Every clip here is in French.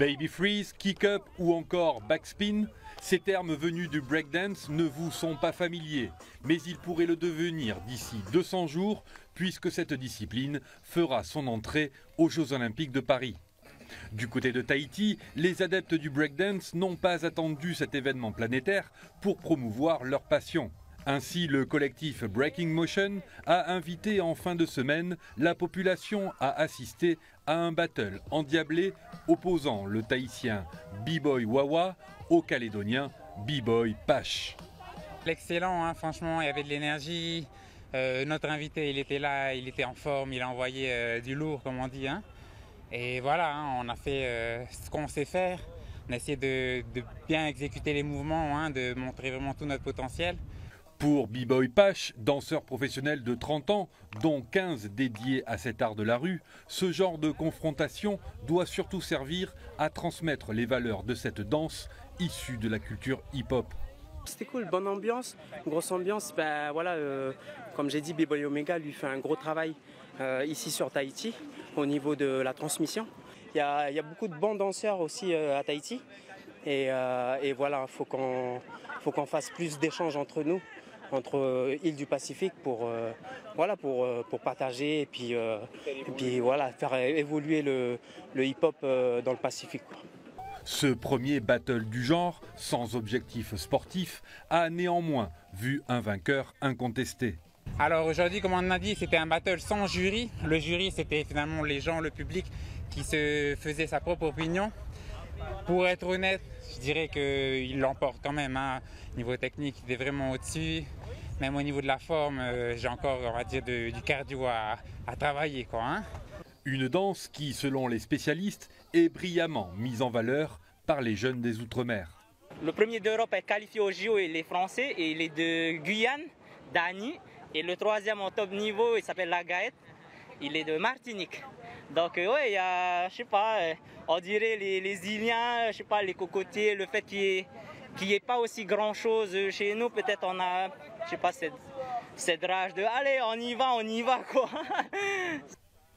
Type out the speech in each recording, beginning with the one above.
Baby freeze, kick-up ou encore backspin, ces termes venus du breakdance ne vous sont pas familiers, mais ils pourraient le devenir d'ici 200 jours puisque cette discipline fera son entrée aux Jeux Olympiques de Paris. Du côté de Tahiti, les adeptes du breakdance n'ont pas attendu cet événement planétaire pour promouvoir leur passion. Ainsi, le collectif Breaking Motion a invité en fin de semaine la population à assister à un battle endiablé opposant le tahitien B-Boy Wawa au calédonien B-Boy Pash. Excellent, hein, franchement, il y avait de l'énergie. Notre invité, il était là, il était en forme, il a envoyé du lourd, comme on dit. Hein. Et voilà, hein, on a fait ce qu'on sait faire. On a essayé de bien exécuter les mouvements, hein, de montrer vraiment tout notre potentiel. Pour B-Boy Pash, danseur professionnel de 30 ans, dont 15 dédiés à cet art de la rue, ce genre de confrontation doit surtout servir à transmettre les valeurs de cette danse issue de la culture hip-hop. C'était cool, bonne ambiance, grosse ambiance. Ben, voilà, comme j'ai dit, B-Boy Omega lui fait un gros travail ici sur Tahiti au niveau de la transmission. Il y a beaucoup de bons danseurs aussi à Tahiti et voilà, faut qu'on fasse plus d'échanges entre nous, entre îles du Pacifique pour partager et puis voilà, faire évoluer le hip-hop dans le Pacifique, quoi. Ce premier battle du genre, sans objectif sportif, a néanmoins vu un vainqueur incontesté. Alors aujourd'hui, comme on a dit, c'était un battle sans jury. Le jury, c'était finalement les gens, le public qui se faisait sa propre opinion. Pour être honnête, je dirais qu'il l'emporte quand même. Hein. Niveau technique, il est vraiment au-dessus. Même au niveau de la forme, j'ai encore, on va dire, du cardio à travailler, quoi, hein. Une danse qui, selon les spécialistes, est brillamment mise en valeur par les jeunes des Outre-mer. Le premier d'Europe est qualifié au JO, il est français et il est de Guyane, Dany. Et le troisième en top niveau, il s'appelle Lagaet, il est de Martinique. Donc ouais, il y a, je sais pas, on dirait les Iliens, je sais pas, les cocotiers, le fait qu'il n'y ait pas aussi grand chose chez nous, peut-être on a, je sais pas, cette rage de allez, on y va quoi.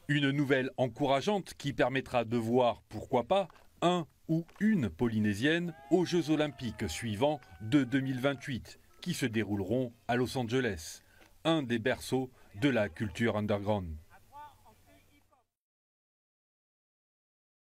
Une nouvelle encourageante qui permettra de voir, pourquoi pas, un ou une Polynésienne aux Jeux Olympiques suivants de 2028, qui se dérouleront à Los Angeles, un des berceaux de la culture underground.